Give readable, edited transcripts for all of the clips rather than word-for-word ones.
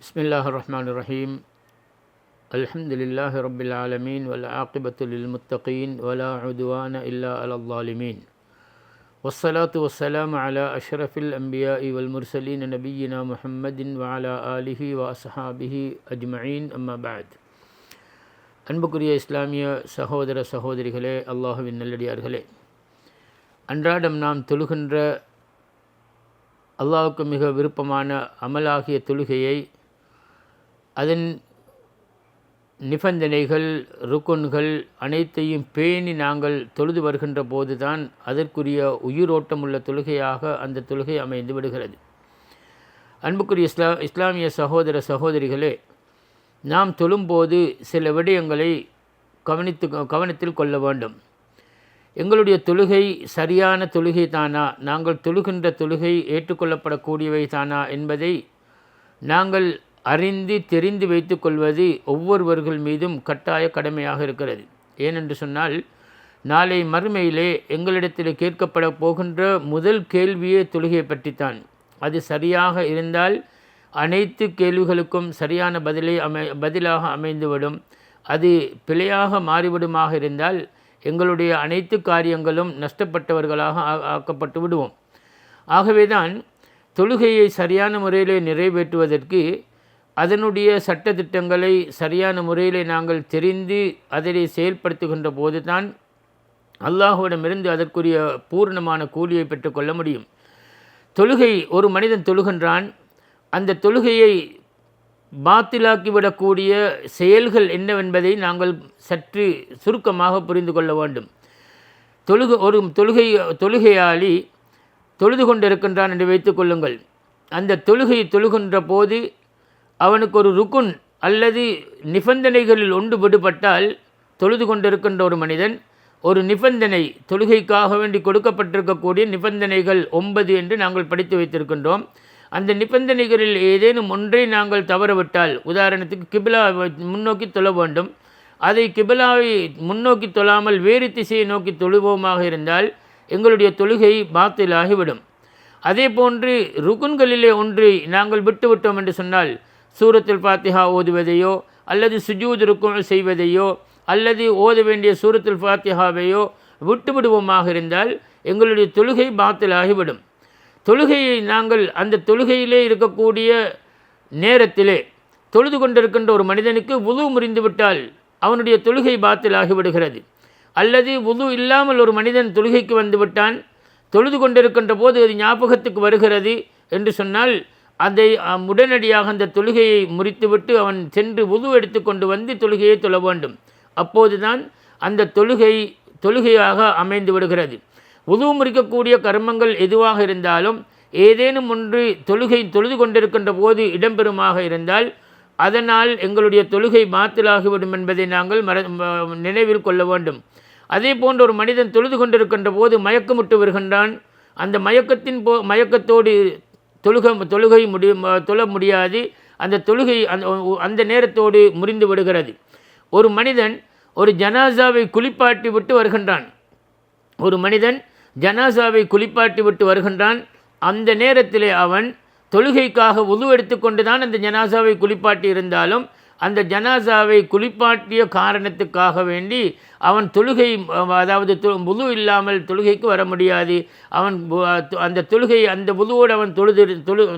Bismillahirrahmanirrahim. Alhamdulillahi rabbil alamin wal aqibatu lil muttaqin wala udwana illa 'alal zalimin. Wassalatu wassalamu ala asyrafil anbiya'i wal mursalin nabiyyina Muhammadin wa ala alihi wa ashabihi ajma'in. Amma ba'd. அன்புக்குரிய இஸ்லாமிய சகோதர சகோதரிகளே, அல்லாஹுவின் நல்லடியார்களே, அன்றாடம் நாம் தொழுகின்ற அல்லாஹுக்கு மிக விருப்பமான அமலாகிய தொழுகையை அதன் நிபந்தனைகள், ருக்குன்கள் அனைத்தையும் பேணி நாங்கள் தொழுது வருகின்ற போதுதான் அதற்குரிய உயிரோட்டமுள்ள தொழுகையாக அந்த தொழுகை அமைந்து விடுகிறது. அன்புக்குரிய இஸ்லாமிய சகோதர சகோதரிகளே, நாம் தொழும்போது சில விடயங்களை கவனத்தில் கொள்ள வேண்டும். எங்களுடைய தொழுகை சரியான தொழுகை தானா, நாங்கள் தொழுகின்ற தொழுகை ஏற்றுக்கொள்ளப்படக்கூடியவை தானா என்பதை நாங்கள் அறிந்து தெரிந்து வைத்து கொள்வது ஒவ்வொருவர்கள் மீதும் கட்டாய கடமையாக இருக்கிறது. ஏனென்று சொன்னால், நாளை மறுமையிலே எங்களிடத்தில் கேட்கப்பட போகின்ற முதல் கேள்வியே தொழுகையை பற்றித்தான். அது சரியாக இருந்தால் அனைத்து கேள்விகளுக்கும் சரியான பதிலாக அமைந்துவிடும். அது பிழையாக மாறிவிடுமாக இருந்தால் எங்களுடைய அனைத்து காரியங்களும் நஷ்டப்பட்டவர்களாக ஆக்கப்பட்டு விடுவோம். ஆகவேதான் தொழுகையை சரியான முறையிலே நிறைவேற்றுவதற்கு அதனுடைய சட்டத்திட்டங்களை சரியான முறையிலே நாங்கள் தெரிந்து அதனை செயல்படுத்துகின்ற போது தான் அல்லாஹுவிடமிருந்து அதற்குரிய பூர்ணமான கூலியை பெற்றுக்கொள்ள முடியும். தொழுகை, ஒரு மனிதன் தொழுகின்றான், அந்த தொழுகையை பாத்திலாக்கிவிடக்கூடிய செயல்கள் என்னவென்பதை நாங்கள் சற்று சுருக்கமாக புரிந்து கொள்ள வேண்டும். ஒரு தொழுகையாளி தொழுது கொண்டிருக்கின்றான் என்று வைத்துக் கொள்ளுங்கள். அந்த தொழுகை தொழுகின்ற போது அவனுக்கு ஒரு ருக்குன் அல்லது நிபந்தனைகளில் ஒன்று விடுபட்டால், தொழுது கொண்டிருக்கின்ற ஒரு மனிதன் ஒரு நிபந்தனை, தொழுகைக்காக வேண்டி கொடுக்கப்பட்டிருக்கக்கூடிய நிபந்தனைகள் 9 என்று நாங்கள் படித்து வைத்திருக்கின்றோம். அந்த நிபந்தனைகளில் ஏதேனும் ஒன்றை நாங்கள் தவறவிட்டால், உதாரணத்துக்கு கிபிலா முன்னோக்கி தொழ வேண்டும், அதை கிபிலாவை முன்னோக்கி தொழாமல் வேறு திசையை நோக்கி தொழுவோமாக இருந்தால் எங்களுடைய தொழுகை பாத்திலாகிவிடும். அதே போன்று ருக்குன்களிலே ஒன்றை நாங்கள் விட்டுவிட்டோம் என்று சொன்னால், சூரத்துல் ஃபாத்திஹா ஓதுவதையோ அல்லது சுஜூத் ருக்குன் செய்வதையோ அல்லது ஓத வேண்டிய சூரத்துல் ஃபாத்திஹாவையோ விட்டுவிடுவோமாக இருந்தால் எங்களுடைய தொழுகை பாத்திலாகிவிடும். தொழுகையை நாங்கள் அந்த தொழுகையிலே இருக்கக்கூடிய நேரத்திலே தொழுது கொண்டிருக்கின்ற ஒரு மனிதனுக்கு வுது முறிந்துவிட்டால் அவனுடைய தொழுகை பாத்திலாகிவிடுகிறது. அல்லது வுது இல்லாமல் ஒரு மனிதன் தொழுகைக்கு வந்துவிட்டான், தொழுது கொண்டிருக்கின்ற போது அது ஞாபகத்துக்கு வருகிறது என்று சொன்னால் அதை உடனடியாக அந்த தொழுகையை முறித்துவிட்டு அவன் சென்று வுது எடுத்து கொண்டு வந்து தொழுகையை தொழ வேண்டும். அப்போதுதான் அந்த தொழுகையாக அமைந்து விடுகிறது. வுது முறிக்கக்கூடிய கர்மங்கள் எதுவாக இருந்தாலும் ஏதேனும் ஒன்று தொழுது கொண்டிருக்கின்ற போது இடம்பெறுமாக இருந்தால் அதனால் எங்களுடைய தொழுகை பாத்திலாகிவிடும் என்பதை நாங்கள் நினைவில் கொள்ள வேண்டும். அதே போன்ற ஒரு மனிதன் தொழுது கொண்டிருக்கின்ற போது மயக்கமுட்டு வருகின்றான், அந்த மயக்கத்தோடு தொழுகை தொழ முடியாது, அந்த தொழுகை அந்த நேரத்தோடு முறிந்து விடுகிறது. ஒரு மனிதன் ஒரு ஜனாசாவை குளிப்பாட்டி விட்டு வருகின்றான், அந்த நேரத்திலே அவன் தொழுகைக்காக வுது எடுத்துக்கொண்டு தான் அந்த ஜனாசாவை குளிப்பாட்டி இருந்தாலும் அந்த ஜனாசாவை குளிப்பாட்டிய காரணத்துக்காக வேண்டி அவன் தொழுகை, அதாவது வுது இல்லாமல் தொழுகைக்கு வர முடியாது. அவன் அந்த தொழுகை, அந்த வுதுவோடு அவன்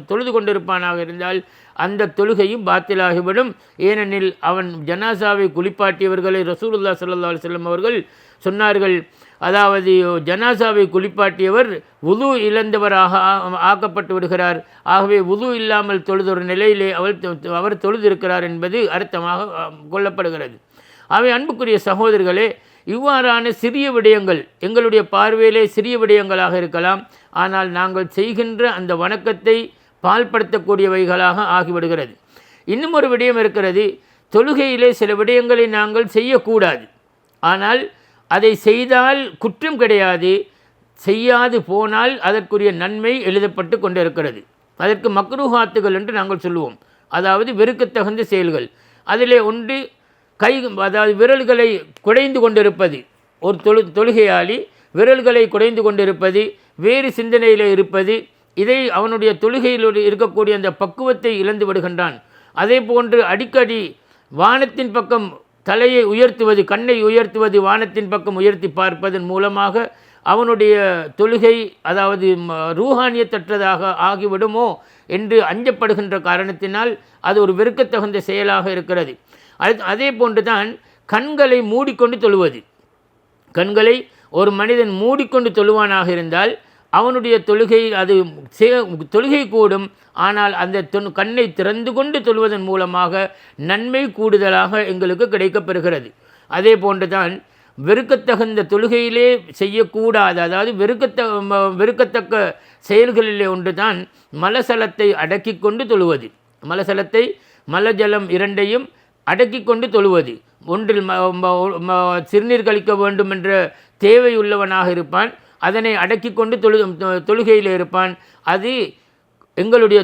தொழுது கொண்டிருப்பானாக இருந்தால் அந்த தொழுகையும் பாத்திலாகிவிடும். ஏனெனில் அவன் ஜனாசாவை குளிப்பாட்டியவர்களை ரசூலுல்லாஹி ஸல்லல்லாஹு அலைஹி வஸல்லம் அவர்கள் சொன்னார்கள், அதாவது ஜனாசாவை குளிப்பாட்டியவர் வுது இழந்தவராக ஆக்கப்பட்டு விடுகிறார். ஆகவே வுது இல்லாமல் தொழுதொரு நிலையிலே அவர் தொழுதிருக்கிறார் என்பது அர்த்தமாக கொள்ளப்படுகிறது. ஆகவே அன்புக்குரிய சகோதரர்களே, இவ்வாறான சிறிய விடயங்கள் எங்களுடைய பார்வையிலே சிறிய விடயங்களாக இருக்கலாம், ஆனால் நாங்கள் செய்கின்ற அந்த வணக்கத்தை பால்படுத்தக்கூடியவைகளாக ஆகிவிடுகிறது. இன்னும் ஒரு விடயம் இருக்கிறது. தொழுகையிலே சில விடயங்களை நாங்கள் செய்யக்கூடாது, ஆனால் அதை செய்தால் குற்றம் கிடையாது, செய்யாது போனால் அதற்குரிய நன்மை எழுதப்பட்டு கொண்டிருக்கிறது. அதற்கு மக்ரூஹாத்துகள் என்று நாங்கள் சொல்லுவோம், அதாவது வெறுக்கத்தகுந்த செயல்கள். அதிலே ஒன்று அதாவது விரல்களை குடைந்து கொண்டிருப்பது. ஒரு தொழுகையாளி விரல்களை குடைந்து கொண்டிருப்பது, வேறு சிந்தனையில் இருப்பது, இதை அவனுடைய தொழுகையில் இருக்கக்கூடிய அந்த பக்குவத்தை இழந்து விடுகின்றான். அதே போன்று அடிக்கடி வானத்தின் பக்கம் தலையை உயர்த்துவது, கண்ணை உயர்த்துவது, வானத்தின் பக்கம் உயர்த்தி பார்ப்பதன் மூலமாக அவனுடைய தொழுகை அதாவது ரூஹானியத்தற்றதாக ஆகிவிடுமோ என்று அஞ்சப்படுகின்ற காரணத்தினால் அது ஒரு வெறுக்கத்தகுந்த செயலாக இருக்கிறது. அதே போன்று தான் கண்களை மூடிக்கொண்டு தொழுவது. கண்களை ஒரு மனிதன் மூடிக்கொண்டு தொழுவானாக இருந்தால் அவனுடைய தொழுகை அது தொழுகை கூடும். ஆனால் அந்த கண்ணை திறந்து கொண்டு தொழுவதன் மூலமாக நன்மை கூடுதலாக எங்களுக்கு கிடைக்கப்பெறுகிறது. அதே போன்று தான் வெறுக்கத்தகுந்த தொழுகையிலே செய்யக்கூடாத, அதாவது வெறுக்கத்தக்க செயல்களிலே ஒன்று தான் மலசலத்தை அடக்கி கொண்டு தொழுவது. மலசலத்தை, மலஜலம் இரண்டையும் அடக்கி கொண்டு தொழுவது. ஒன்றில் சிறுநீர் கழிக்க வேண்டும் என்ற தேவை உள்ளவனாக இருப்பான், அதனை அடக்கி கொண்டு தொழுகையில் இருப்பான். அது எங்களுடைய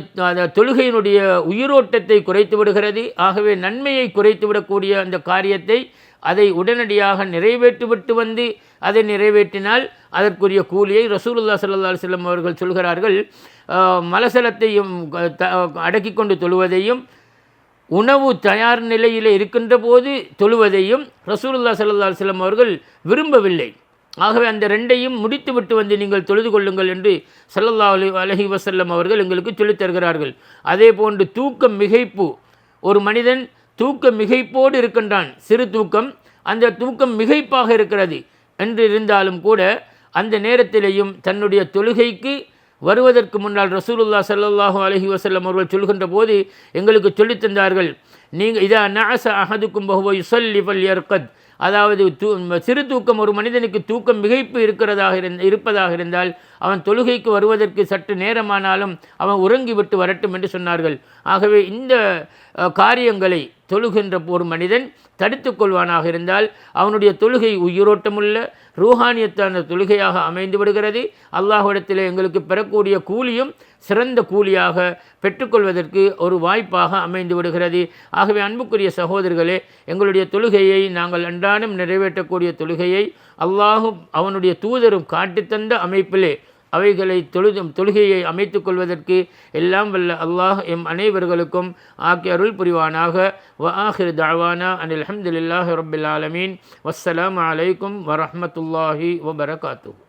தொழுகையினுடைய உயிரோட்டத்தை குறைத்து விடுகிறது. ஆகவே நன்மையை குறைத்து விடக்கூடிய அந்த காரியத்தை அதை உடனடியாக நிறைவேற்றிவிட்டு வந்து அதை நிறைவேற்றினால் அதற்குரிய கூலியை ரசூலுல்லாஹி ஸல்லல்லாஹு அலைஹி வஸல்லம் அவர்கள் சொல்கிறார்கள். மலசலத்தையும் அடக்கி கொண்டு தொழுவதையும் உணவு தயார் நிலையில் இருக்கின்ற போது தொழுவதையும் ரசூலுல்லாஹி ஸல்லல்லாஹு அலைஹி வஸல்லம் அவர்கள் விரும்பவில்லை. ஆகவே அந்த ரெண்டையும் முடித்து விட்டு வந்து நீங்கள் தொழுது கொள்ளுங்கள் என்று ஸல்லல்லாஹு அலைஹி வஸல்லம் அவர்கள் எங்களுக்கு சொல்லித் தருகிறார்கள். அதே போன்று தூக்கம் மிகைப்பு, ஒரு மனிதன் தூக்க மிகைப்போடு இருக்கின்றான், சிறு தூக்கம், அந்த தூக்கம் மிகைப்பாக இருக்கிறது என்று இருந்தாலும் கூட அந்த நேரத்திலேயும் தன்னுடைய தொழுகைக்கு வருவதற்கு முன்னால் ரசூலுல்லாஹி ஸல்லல்லாஹு அலைஹி வஸல்லம் அவர்கள் சொல்கின்ற போது எங்களுக்கு சொல்லித் தந்தார்கள். நீங்கள் இதா நஅஸ அஹதுக்கும் வஹுவ யுஸல்லி ஃபல்யர்கத், அதாவது சிறு தூக்கம், ஒரு மனிதனுக்கு தூக்கம் மிகைப்பு இருப்பதாக இருந்தால் அவன் தொழுகைக்கு வருவதற்கு சற்று நேரமானாலும் அவன் உறங்கிவிட்டு வரட்டும் என்று சொன்னார்கள். ஆகவே இந்த காரியங்களை தொழுகின்ற ஒரு மனிதன் தடுத்து கொள்வானாக இருந்தால் அவனுடைய தொழுகை உயிரோட்டமுள்ள ரூஹானியத்தான தொழுகையாக அமைந்து விடுகிறது. அல்லாஹ்விடத்தில் எங்களுக்கு பெறக்கூடிய கூலியும் சிறந்த கூலியாக பெற்றுக்கொள்வதற்கு ஒரு வாய்ப்பாக அமைந்து விடுகிறது. ஆகவே அன்புக்குரிய சகோதரர்களே, எங்களுடைய தொழுகையை நாங்கள் அன்றாடம் நிறைவேற்றக்கூடிய தொழுகையை அல்லாஹும் அவனுடைய தூதரும் காட்டித்தந்த அமைப்பிலே அவைகளை தொழுகையை அமைத்து கொள்வதற்கு எல்லாம் வல்ல அல்லாஹ் எம் அனைவர்களுக்கும் ஆக்கி அருள் புரிவானாக. வ ஆஹிர் தஅவானா அனில் ஹம்துலில்லாஹி ரப்பில் ஆலமீன். வஸ்ஸலாமு அலைக்கும் வரஹ்மத்துல்லாஹி வபரகாத்துஹு.